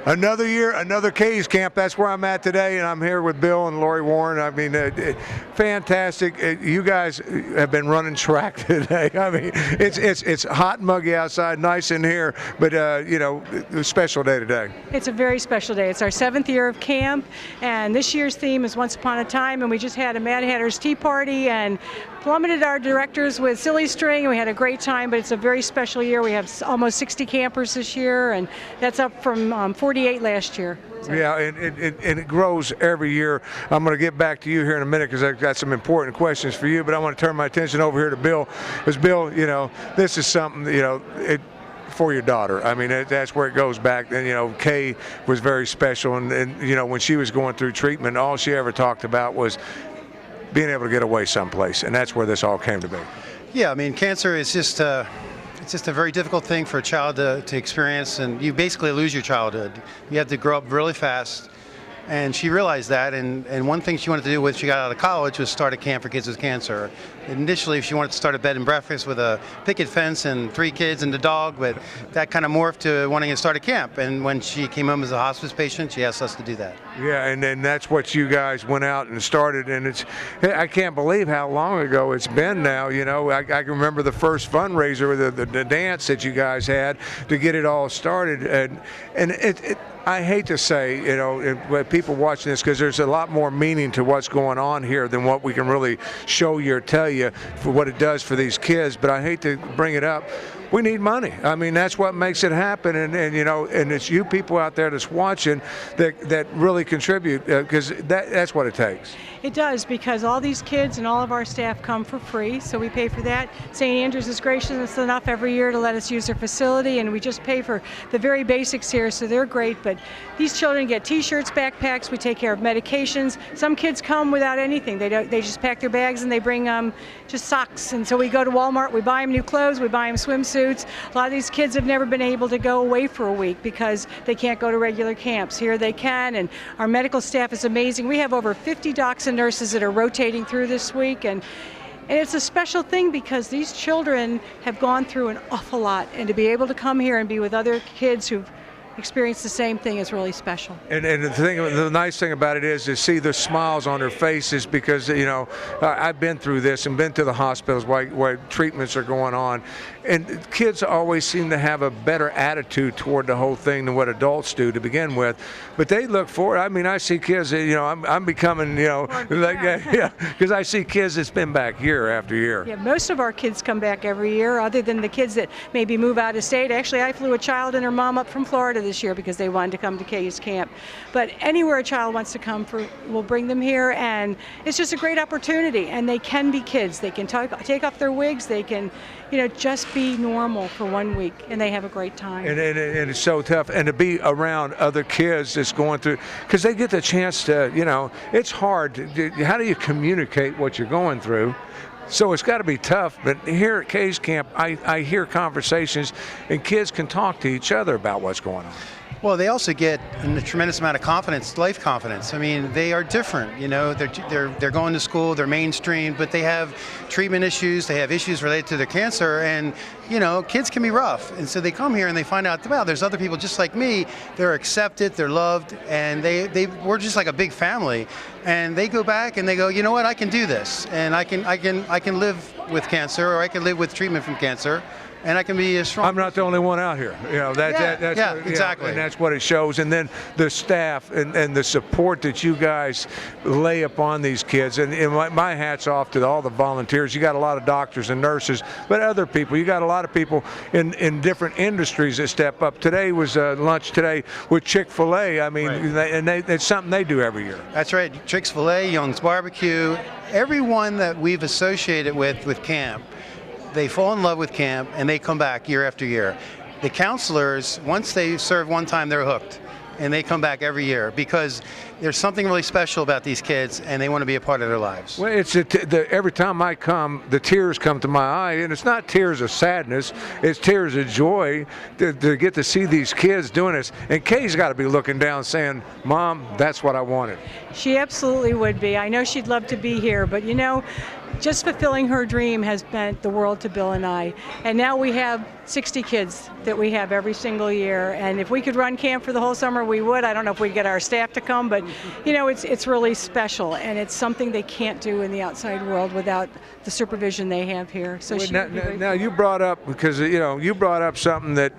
Another year, another K's Camp. That's where I'm at today, and I'm here with Bill and Lori Warren. I mean, fantastic. You guys have been running track today. I mean, it's hot and muggy outside, nice in here, but you know, a special day today. It's a very special day. It's our 7th year of camp, and this year's theme is Once Upon a Time, and we just had a Mad Hatter's Tea Party and plummeted our directors with silly string, and we had a great time, but it's a very special year. We have almost 60 campers this year, and that's up from 48 last year. So. Yeah, and it grows every year. I'm going to get back to you here in a minute because I've got some important questions for you, but I want to turn my attention over here to Bill. Because Bill, you know, this is something, you know, for your daughter. I mean, that's where it goes back. And, you know, Kay was very special, and, you know, when she was going through treatment, all she ever talked about was being able to get away someplace, and that's where this all came to be. Yeah, I mean, cancer is just it's just a very difficult thing for a child to experience, and you basically lose your childhood. You have to grow up really fast, and she realized that, and one thing she wanted to do when she got out of college was start a camp for kids with cancer. Initially, she wanted to start a bed and breakfast with a picket fence and 3 kids and a dog, but that kind of morphed to wanting to start a camp, and when she came home as a hospice patient, she asked us to do that. Yeah, and then that's what you guys went out and started, and I can't believe how long ago it's been now. You know, I can remember the first fundraiser, the dance that you guys had to get it all started, and I hate to say, you know, people watching this, because there's a lot more meaning to what's going on here than what we can really show you or tell you for what it does for these kids, but I hate to bring it up. We need money. I mean, that's what makes it happen, and you know, and it's you people out there that's watching that really contribute, because that's what it takes. It does, because all these kids and all of our staff come for free, so we pay for that. St. Andrews is gracious enough every year to let us use their facility, and we just pay for the very basics here, so they're great. But these children get T-shirts, backpacks. We take care of medications. Some kids come without anything. They just pack their bags and they bring just socks. And so we go to Walmart. We buy them new clothes. We buy them swimsuits. A lot of these kids have never been able to go away for a week because they can't go to regular camps. Here they can, and our medical staff is amazing. We have over 50 docs and nurses that are rotating through this week, and it's a special thing because these children have gone through an awful lot, and to be able to come here and be with other kids who've experienced the same thing is really special. And the nice thing about it is to see the smiles on their faces, because, you know, I've been through this and been to the hospitals where treatments are going on, and kids always seem to have a better attitude toward the whole thing than what adults do to begin with. But they look forward. I mean, I see kids, you know, I'm becoming, you know, like, yeah, because I see kids that's been back year after year. Yeah, most of our kids come back every year, other than the kids that maybe move out of state. Actually, I flew a child and her mom up from Florida this year because they wanted to come to K's Camp. But anywhere a child wants to come, we'll bring them here, and it's just a great opportunity. And they can be kids. They can take off their wigs. They can, you know, just be normal for 1 week, and they have a great time. And it's so tough, and to be around other kids that's going through, because they get the chance to, you know, it's hard. How do you communicate what you're going through? So it's got to be tough, but here at K's Camp, I hear conversations, and kids can talk to each other about what's going on. Well, they also get a tremendous amount of confidence, life confidence. I mean, they are different. You know, they're going to school, they're mainstream, but they have treatment issues, they have issues related to their cancer, and you know, kids can be rough. And so they come here and they find out, wow, there's other people just like me. They're accepted, they're loved, and we're just like a big family. And they go back and they go, you know what, I can do this, and I can live with cancer, or I can live with treatment from cancer. And I can be as strong. I'm not the only one out here. You know, that's exactly. And that's what it shows. And then the staff and the support that you guys lay upon these kids. And my hat's off to all the volunteers. You got a lot of doctors and nurses, but other people. You got a lot of people in different industries that step up. Today was lunch today with Chick-fil-A. I mean, right. It's something they do every year. That's right. Chick-fil-A, Young's Barbecue, everyone that we've associated with camp, they fall in love with camp and they come back year after year. The counselors, once they serve one time, they're hooked, and they come back every year because there's something really special about these kids, and they want to be a part of their lives. Well, it's every time I come, the tears come to my eye, and it's not tears of sadness, it's tears of joy to get to see these kids doing this. And Kay's got to be looking down saying, Mom, that's what I wanted. She absolutely would be. I know she'd love to be here, but you know, just fulfilling her dream has meant the world to Bill and I. And now we have 60 kids that we have every single year. And if we could run camp for the whole summer, we would. I don't know if we'd get our staff to come, but you know, it's really special, and it's something they can't do in the outside world without the supervision they have here. So now you brought up, because you brought up something that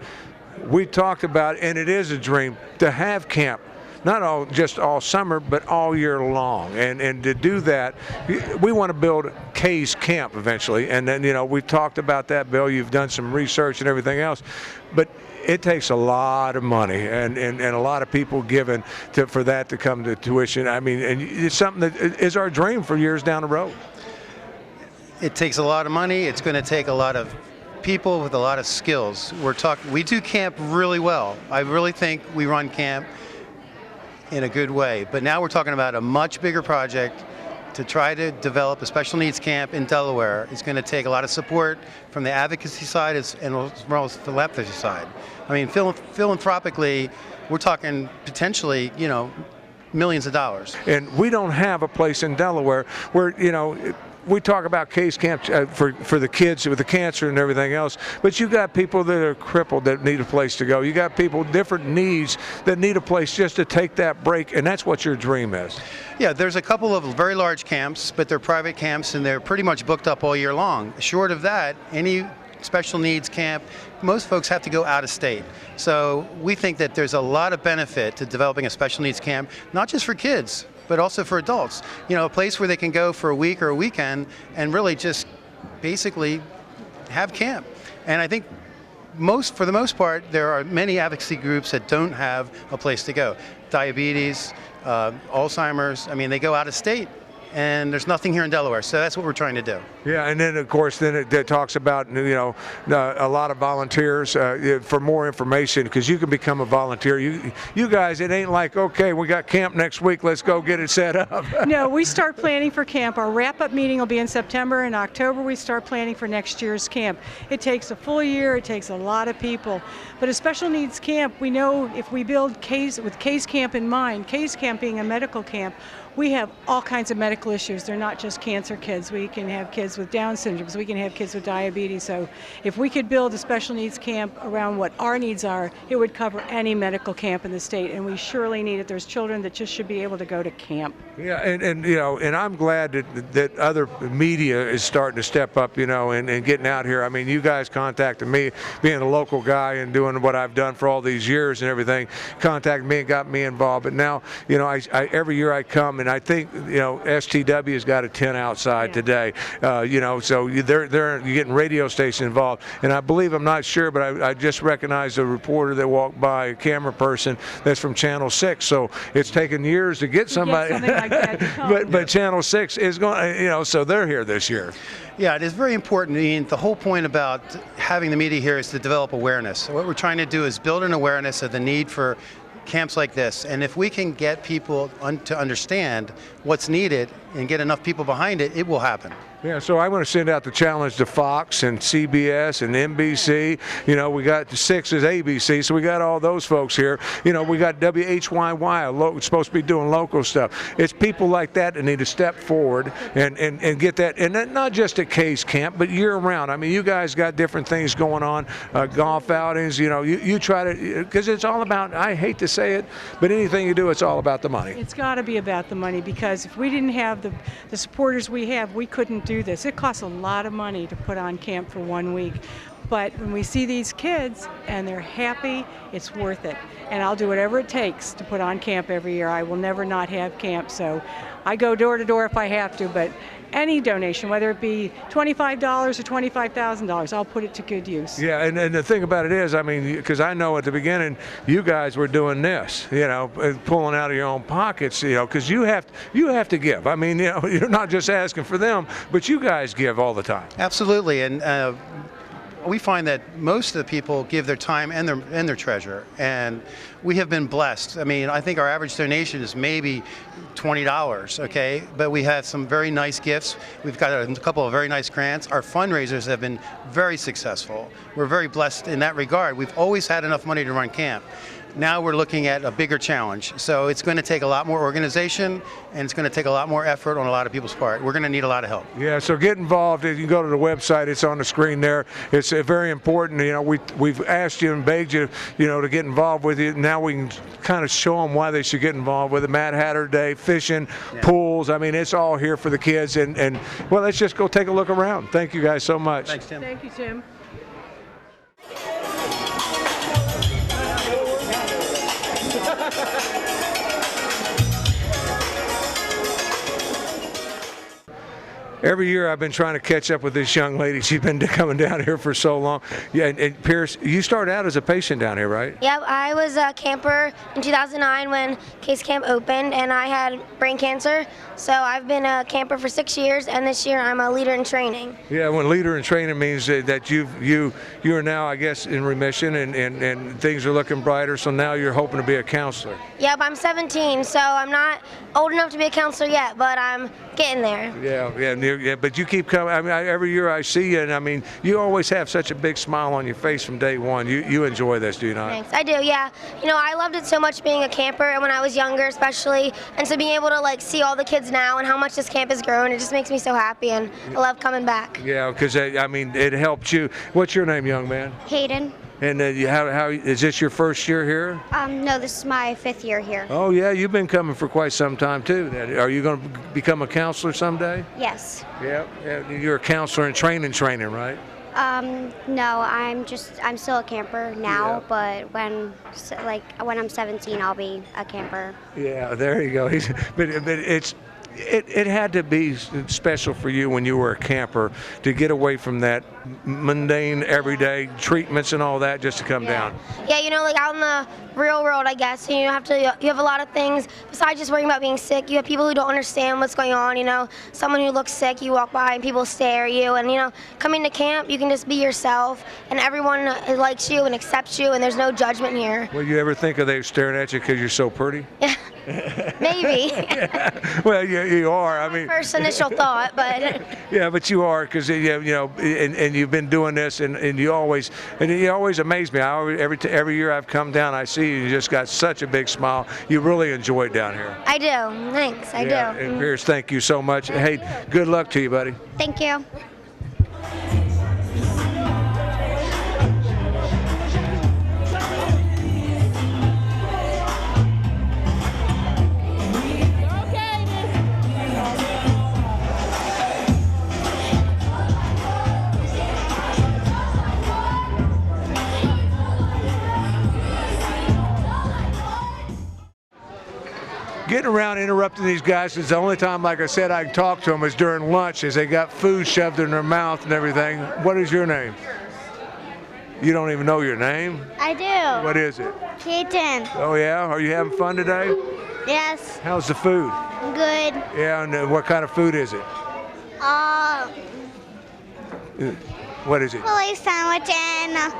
we talked about, and it is a dream to have camp. Not just all summer, but all year long. And to do that, we want to build Kay's Camp eventually. And then, we've talked about that, Bill. You've done some research and everything else. But it takes a lot of money and a lot of people given for that to come to tuition. I mean, and it's something that is our dream for years down the road. It takes a lot of money. It's going to take a lot of people with a lot of skills. We do camp really well. I really think we run camp in a good way. But now we're talking about a much bigger project to try to develop a special needs camp in Delaware. It's going to take a lot of support from the advocacy side as well as the philanthropy side. I mean, philanthropically, we're talking potentially, millions of dollars. And we don't have a place in Delaware where, we talk about Kay's Camp for the kids with the cancer and everything else, but you got people that are crippled that need a place to go. You got people different needs that need a place just to take that break, and that's what your dream is. Yeah, there's a couple of very large camps, but they're private camps, and they're pretty much booked up all year long. Short of that, any special needs camp, most folks have to go out of state. So we think that there's a lot of benefit to developing a special needs camp, not just for kids, but also for adults. A place where they can go for a week or a weekend and really just basically have camp. And I think for the most part, there are many advocacy groups that don't have a place to go. Diabetes, Alzheimer's, they go out of state. And there's nothing here in Delaware, so that's what we're trying to do. Yeah, and then of course, it talks about a lot of volunteers for more information, because you can become a volunteer. You guys, it ain't like, okay, we got camp next week, let's go get it set up. No, we start planning for camp. Our wrap-up meeting will be in September. In October, we start planning for next year's camp. It takes a full year. It takes a lot of people. But a special needs camp, we know if we build with Kay's Camp in mind, Kay's Camp being a medical camp, we have all kinds of medical issues. They're not just cancer kids. We can have kids with Down syndromes. We can have kids with diabetes. So if we could build a special needs camp around what our needs are, it would cover any medical camp in the state, and we surely need it. There's children that just should be able to go to camp. Yeah, and I'm glad that other media is starting to step up, and getting out here. I mean, you guys contacted me, being a local guy and doing what I've done for all these years and everything, contacted me and got me involved. But now, I every year I come, and I think, STW has got a tent outside today, so they're getting radio station involved. And I believe, I'm not sure, but I just recognized a reporter that walked by, a camera person that's from Channel 6. So it's taken years to get somebody. Something like that to come. but Channel 6 is going, so they're here this year. Yeah, it is very important. The whole point about having the media here is to develop awareness. So what we're trying to do is build an awareness of the need for camps like this, and if we can get people to understand what's needed and get enough people behind it, it will happen. Yeah, so I want to send out the challenge to Fox and CBS and NBC. We got the 6 is ABC, so we got all those folks here. We got WHYY, supposed to be doing local stuff. It's people like that that need to step forward and get that, and not just at Kay's Camp, but year round. I mean, you guys got different things going on, golf outings. You try to, because it's all about, I hate to say it, but anything you do, it's all about the money. It's got to be about the money, because if we didn't have the supporters we have, we couldn't do this. It costs a lot of money to put on camp for 1 week. But when we see these kids and they're happy, it's worth it. And I'll do whatever it takes to put on camp every year. I will never not have camp. So I go door to door if I have to, but any donation, whether it be $25 or $25,000, I'll put it to good use. Yeah, and the thing about it is, because I know at the beginning you guys were doing this, pulling out of your own pockets, because you have to give. You're not just asking for them, but you guys give all the time. Absolutely, and we find that most of the people give their time and their treasure, and we have been blessed. I think our average donation is maybe $20, okay? But we have some very nice gifts. We've got a couple of very nice grants. Our fundraisers have been very successful. We're very blessed in that regard. We've always had enough money to run camp. Now we're looking at a bigger challenge. So it's going to take a lot more organization, and it's going to take a lot more effort on a lot of people's part. We're going to need a lot of help. Yeah, so get involved. You can go to the website. It's on the screen there. It's very important. You know, we've asked you and begged you, to get involved with you. Now we can kind of show them why they should get involved with it. Mad Hatter Day, fishing, pools. I mean, it's all here for the kids. And well, let's just go take a look around. Thank you guys so much. Thanks, Tim. Thank you, Tim. Every year I've been trying to catch up with this young lady. She's been coming down here for so long. Yeah, and Pierce, you started out as a patient down here, right? Yep, I was a camper in 2009 when Case Camp opened, and I had brain cancer. So I've been a camper for 6 years, and this year I'm a leader in training. Yeah, when leader in training means that you are now, I guess, in remission and things are looking brighter. So now you're hoping to be a counselor. Yep, I'm 17, so I'm not old enough to be a counselor yet, but I'm getting there. Yeah, but you keep coming. I mean, every year I see you, and I mean, you always have such a big smile on your face from day one. You enjoy this, do you not? Thanks, I do, yeah. I loved it so much being a camper, and when I was younger especially, and so being able to see all the kids now and how much this camp has grown, it just makes me so happy, and I love coming back. Yeah, because I mean, it helped you. What's your name, young man? Hayden. And how is this your first year here? No, this is my 5th year here. Oh yeah, you've been coming for quite some time too. Are you going to become a counselor someday? Yes. Yeah, you're a counselor in training, right? No, I'm still a camper now, but when I'm 17, I'll be a camper. Yeah, there you go. But it had to be special for you when you were a camper to get away from that mundane everyday treatments and all that just to come down. Yeah, out in the real world, I guess, you have a lot of things besides just worrying about being sick. You have people who don't understand what's going on. Someone who looks sick, you walk by and people stare at you, and coming to camp, you can just be yourself, and everyone likes you and accepts you, and there's no judgment here. Will you ever think of they staring at you because you're so pretty? Yeah. Maybe. Well, you are. I mean, first initial thought, but yeah, but you are, because and you've been doing this, and you always amaze me. Every year I've come down, I see you just got such a big smile. You really enjoy it down here. I do. Thanks. I do. And Pierce, thank you so much. Hey, good luck to you, buddy. Thank you. Getting around interrupting these guys is the only time, like I said, I can talk to them is during lunch, as they got food shoved in their mouth and everything. What is your name? You don't even know your name? I do. What is it? Keaton. Oh yeah? Are you having fun today? Yes. How's the food? Good. Yeah, and what kind of food is it? What is it? Filet sandwich and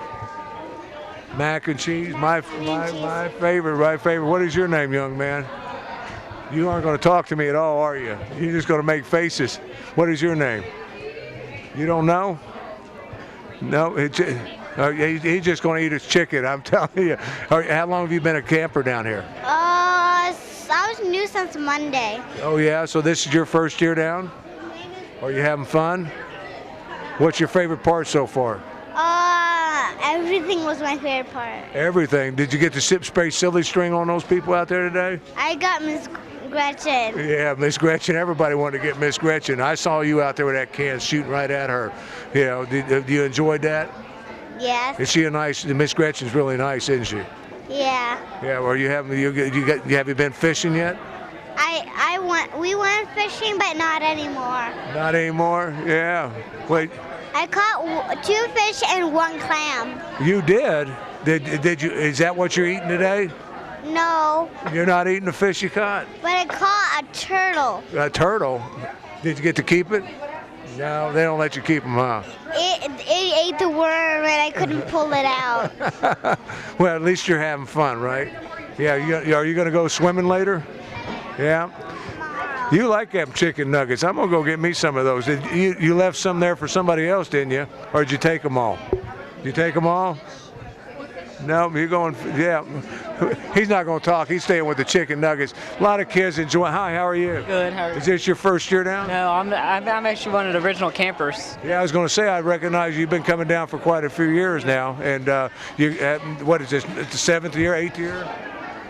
Mac and cheese? My favorite, my favorite. What is your name, young man? You aren't going to talk to me at all, are you? You're just going to make faces. What is your name? You don't know? No? He's just going to eat his chicken, I'm telling you. How long have you been a camper down here? I was new since Monday. Oh, yeah? So this is your first year down? Are you having fun? What's your favorite part so far? Everything was my favorite part. Everything. Did you get to spray silly string on those people out there today? I got Miss Gretchen. Yeah, Miss Gretchen. Everybody wanted to get Miss Gretchen. I saw you out there with that can shooting right at her. Did you enjoy that? Yes. Is she a nice? Miss Gretchen's really nice, isn't she? Yeah. Yeah. Well, have you been fishing yet? We went fishing, but not anymore. Not anymore. Yeah. Wait. I caught 2 fish and 1 clam. You did? Did you? Is that what you're eating today? No. You're not eating the fish you caught? But I caught a turtle. A turtle? Did you get to keep it? No, they don't let you keep them, huh? It ate the worm and I couldn't pull it out. Well, at least you're having fun, right? Yeah. Are you going to go swimming later? Yeah. You like them chicken nuggets. I'm going to go get me some of those. You left some there for somebody else, didn't you? Or did you take them all? Did you take them all? No, you're going, yeah. He's not going to talk. He's staying with the chicken nuggets. A lot of kids enjoy. Hi, how are you? Good. How are you? Is this your first year down? No, I'm actually one of the original campers. Yeah, I was going to say, I recognize you've been coming down for quite a few years now. And you, what is this, the 7th year, 8th year?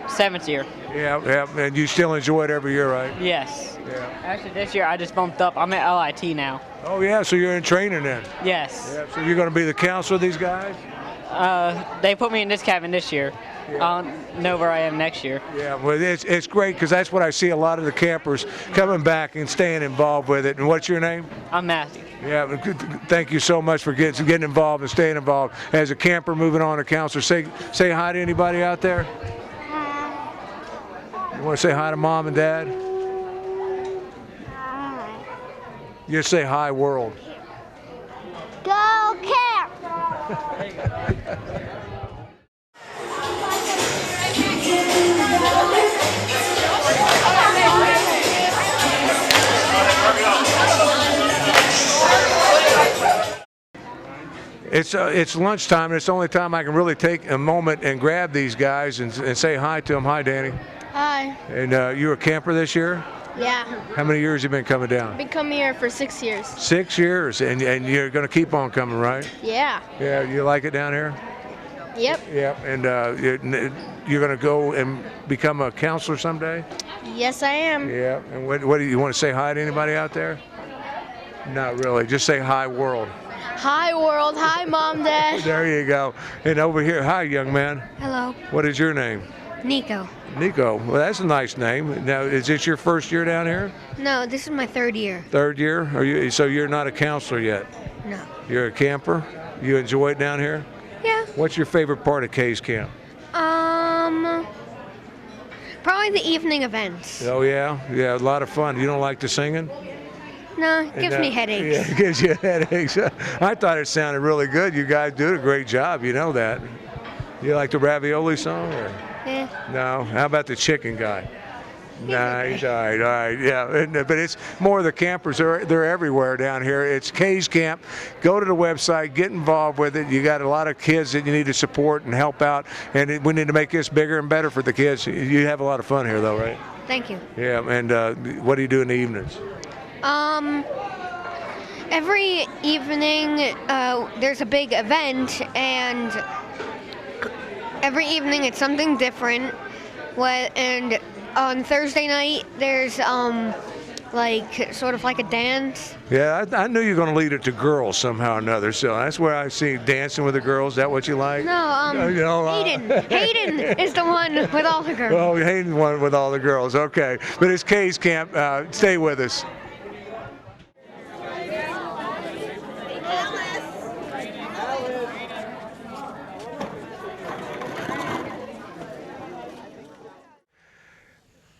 7th year. Yeah, yeah, and you still enjoy it every year, right? Yes. Yeah. Actually, this year I just bumped up. I'm at LIT now. Oh, yeah, so you're in training then? Yes. Yeah, so you're going to be the counselor of these guys? They put me in this cabin this year. Yeah. I don't know where I am next year. Yeah, well, it's great because that's what I see a lot of the campers coming back and staying involved with it. And what's your name? I'm Matthew. Yeah, thank you so much for getting involved and staying involved. As a camper, moving on to counselor, say hi to anybody out there. You want to say hi to Mom and Dad? Hi. You just say hi, world. Go Camp! It's lunchtime, and it's the only time I can really take a moment and grab these guys and say hi to them. Hi, Danny. Hi. And you're a camper this year? Yeah. How many years have you been coming down? Been coming here for 6 years. 6 years, and you're going to keep on coming, right? Yeah. Yeah, you like it down here? Yep. Yeah, and you're going to go and become a counselor someday? Yes, I am. Yeah, and what do you want to say hi to anybody out there? Not really, just say hi, world. Hi, world. Hi, Mom, Dad. There you go. And over here, hi, young man. Hello. What is your name? Nico. Nico. Well, that's a nice name. Now, is this your first year down here? No, this is my 3rd year. 3rd year? So you're not a counselor yet? No. You're a camper? You enjoy it down here? Yeah. What's your favorite part of Kay's Camp? Probably the evening events. Oh, yeah? Yeah, a lot of fun. You don't like the singing? No, it gives me headaches. Yeah, it gives you headaches. I thought it sounded really good. You guys do a great job. You know that. You like the ravioli song? Or? Yeah. No? How about the chicken guy? Nah, he's all right, yeah. But it's more the campers, they're everywhere down here. It's Kay's Camp. Go to the website, get involved with it. You got a lot of kids that you need to support and help out, and we need to make this bigger and better for the kids. You have a lot of fun here, though, right? Thank you. Yeah, and what do you do in the evenings? Every evening there's a big event, and every evening it's something different. And on Thursday night there's like sort of like a dance. Yeah, I knew you were going to lead it to girls somehow or another. So that's where I see dancing with the girls. Is that what you like? No, Hayden is the one with all the girls. Oh, Hayden's one with all the girls. Okay, but it's Kay's Camp. Stay with us.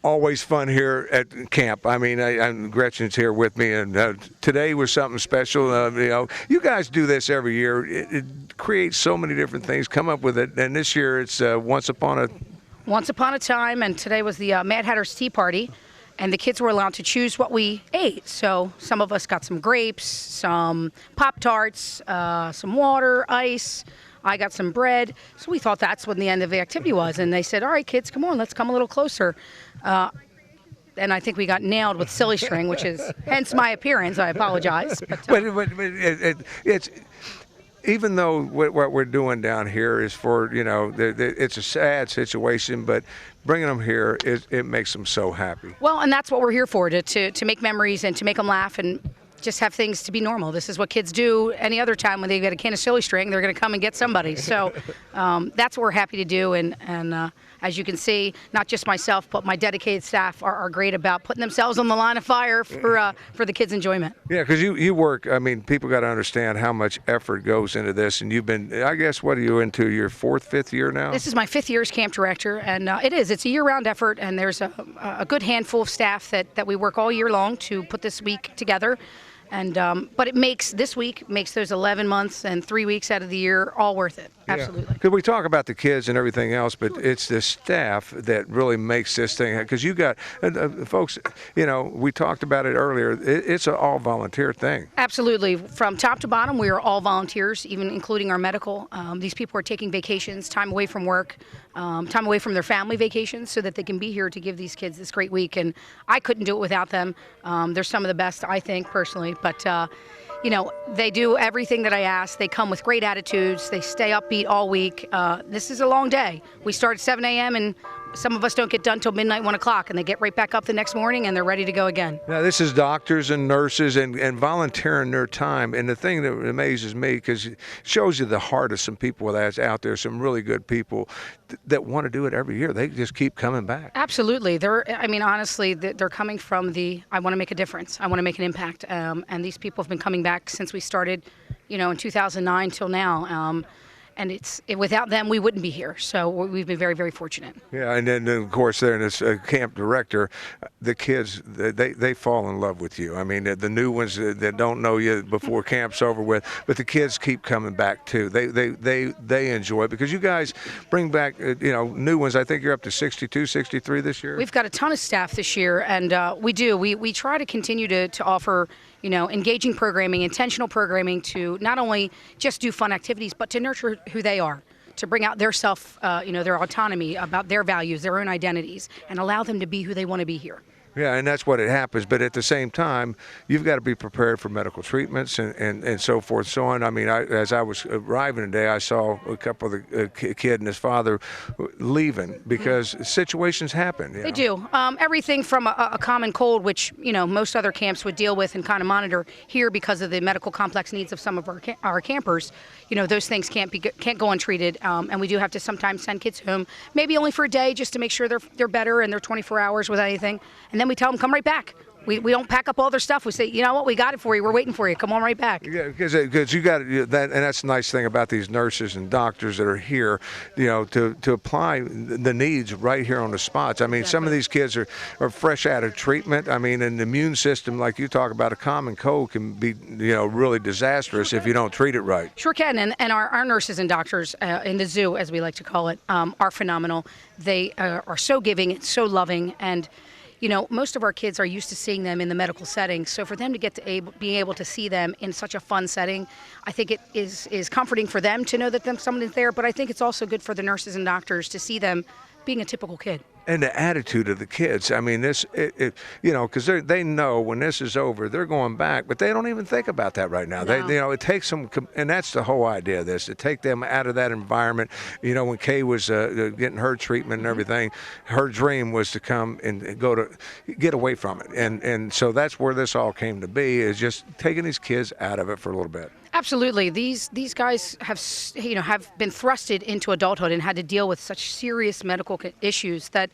Always fun here at camp. I mean, Gretchen's here with me, and today was something special. You guys do this every year. It creates so many different things. Come up with it, and this year it's Once Upon a Time, and today was the Mad Hatter's Tea Party, and the kids were allowed to choose what we ate. So some of us got some grapes, some Pop-Tarts, some water, ice. I got some bread. So we thought that's when the end of the activity was. And they said, all right, kids, come on, let's come a little closer. And I think we got nailed with silly string, which is hence my appearance. I apologize. But it's even though what we're doing down here is for, it's a sad situation, but bringing them here, it makes them so happy. Well, and that's what we're here for, to make memories and to make them laugh and just have things to be normal. This is what kids do any other time when they get a can of silly string. They're going to come and get somebody. So that's what we're happy to do. And as you can see, not just myself, but my dedicated staff are great about putting themselves on the line of fire for the kids' enjoyment. Yeah, because you work, I mean, people got to understand how much effort goes into this. And you've been, I guess, what are you into, your 4th, 5th year now? This is my 5th year as camp director. And it's a year-round effort. And there's a good handful of staff that we work all year long to put this week together. And but it makes this week makes those 11 months and 3 weeks out of the year all worth it. Absolutely. Because we talk about the kids and everything else, but it's the staff that really makes this thing. Because you got folks, you know, we talked about it earlier. It's an all volunteer thing. Absolutely. From top to bottom, we are all volunteers, even including our medical. These people are taking vacations, time away from work, time away from their family vacations, so that they can be here to give these kids this great week. And I couldn't do it without them. They're some of the best, I think, personally. But you know, they do everything that I ask. They come with great attitudes. They stay upbeat all week. This is a long day. We start at 7 a.m. and some of us don't get done till midnight, 1 o'clock, and they get right back up the next morning and they're ready to go again. Now, this is doctors and nurses and volunteering their time. And the thing that amazes me, because it shows you the heart of some people that's out there, some really good people that want to do it every year. They just keep coming back. Absolutely. I mean, honestly, they're coming from I want to make a difference. I want to make an impact. And these people have been coming back since we started, you know, in 2009 till now. And without them, we wouldn't be here. So we've been very, very fortunate. Yeah, and then of course, there as a camp director, the kids they fall in love with you. I mean, the new ones that don't know you before camp's over with, but the kids keep coming back too. They enjoy it because you guys bring back you know, new ones. I think you're up to 62, 63 this year. We've got a ton of staff this year, and we try to continue to offer, you know, engaging programming, intentional programming to not only just do fun activities, but to nurture who they are, to bring out their their autonomy about their values, their own identities, and allow them to be who they want to be here. Yeah, and that's what it happens. But at the same time, you've got to be prepared for medical treatments and so forth, so on. I mean, as I was arriving today, I saw a couple of the kid and his father leaving because situations happen. They do. Everything from a common cold, which, you know, most other camps would deal with and kind of monitor. Here, because of the medical complex needs of some of our campers, you know, those things can't go untreated. And we do have to sometimes send kids home, maybe only for a day, just to make sure they're better and they're 24 hours without anything. And then we tell them, come right back. We don't pack up all their stuff. We say, you know what, we got it for you. We're waiting for you. Come on right back. Yeah, because you got that, and that's the nice thing about these nurses and doctors that are here, you know, to apply the needs right here on the spots. I mean, some of these kids are fresh out of treatment. I mean, and the immune system, like you talk about, a common cold can be, you know, really disastrous if you don't treat it right. Sure can, and our nurses and doctors in the zoo, as we like to call it, are phenomenal. They are so giving, so loving, and you know, most of our kids are used to seeing them in the medical setting, so for them to get to being able to see them in such a fun setting, I think it is comforting for them to know that someone is there, but I think it's also good for the nurses and doctors to see them being a typical kid. And the attitude of the kids. I mean, you know, because they know when this is over, they're going back, but they don't even think about that right now. No. You know, it takes them, and that's the whole idea of this, to take them out of that environment. You know, when Kay was getting her treatment and everything, her dream was to come and get away from it. And so that's where this all came to be, is just taking these kids out of it for a little bit. Absolutely. These guys have been thrusted into adulthood and had to deal with such serious medical issues that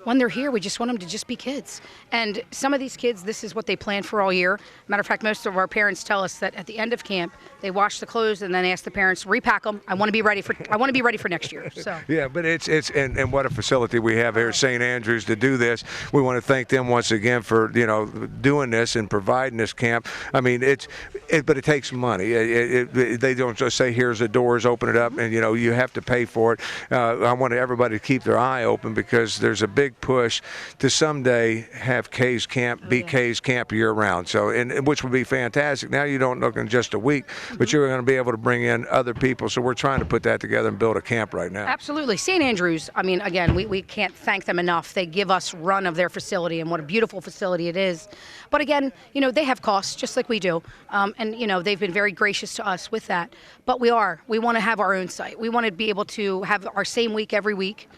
when they're here, we just want them to just be kids. And some of these kids, this is what they plan for all year. Matter of fact, most of our parents tell us that at the end of camp, they wash the clothes and then ask the parents, repack them. I want to be ready for next year. So. Yeah, but it's and what a facility we have here at St. Andrews to do this. We want to thank them once again for, you know, doing this and providing this camp. I mean, but it takes money. They don't just say, here's the doors, open it up, and, you know, you have to pay for it. I want everybody to keep their eye open because there's a big push to someday have Kay's Camp be Kay's Camp year round. So, and which would be fantastic. Now you don't look in just a week, but you're going to be able to bring in other people. So we're trying to put that together and build a camp right now. Absolutely. St. Andrews, I mean, again, we can't thank them enough. They give us run of their facility, and what a beautiful facility it is. But again, you know, they have costs just like we do. And, you know, they've been very gracious to us with that. But we want to have our own site. We want to be able to have our same week every week.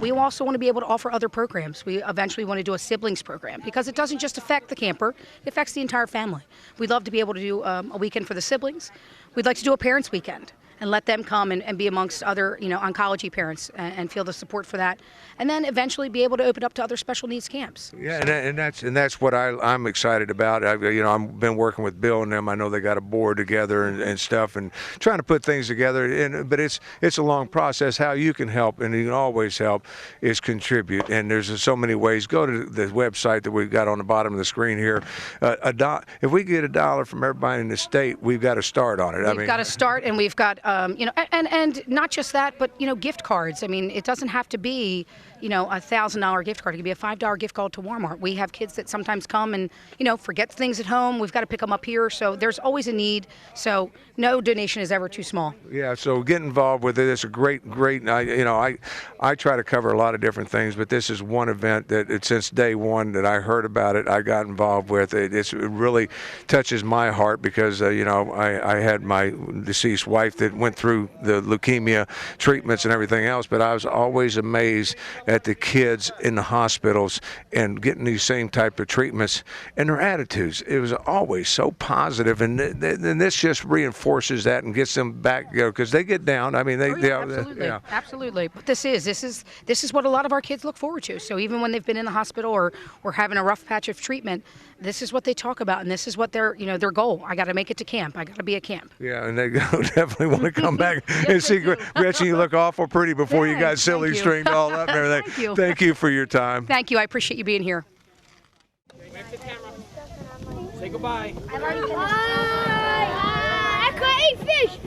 We also want to be able to offer other programs. We eventually want to do a siblings program because it doesn't just affect the camper, it affects the entire family. We'd love to be able to do a weekend for the siblings. We'd like to do a parents' weekend. and let them come and be amongst other, oncology parents and feel the support for that. And then eventually be able to open up to other special needs camps. Yeah, and that's what I'm excited about. I've been working with Bill and them. I know they got a board together and stuff, and trying to put things together. But it's a long process. How you can help, and you can always help, is contribute. And there's so many ways. Go to the website that we've got on the bottom of the screen here. If we get $1 from everybody in the state, we've got to start on it. We've got to start, and we've got and not just that, but gift cards. I mean, it doesn't have to be $1,000 gift card. It could be a $5 gift card to Walmart. We have kids that sometimes come and forget things at home. We've got to pick them up here, so there's always a need. So no donation is ever too small. Yeah, so get involved with it. It's a great. I try to cover a lot of different things, but this is one event that since day one that I heard about it, I got involved with. It really touches my heart because I had my deceased wife that went through the leukemia treatments and everything else, but I was always amazed at the kids in the hospitals and getting these same type of treatments and their attitudes. It was always so positive, and this just reinforces that and gets them back, because they get down. I mean, Absolutely. But this is what a lot of our kids look forward to. So even when they've been in the hospital or having a rough patch of treatment, this is what they talk about, and this is what their goal. I got to make it to camp. I got to be at camp. Yeah, and they definitely want to come back and see. Gretchen, you look awful pretty before you got silly stringed all up and everything. Thank you. Thank you for your time. Thank you. I appreciate you being here. Say goodbye. Bye. I caught 8 fish.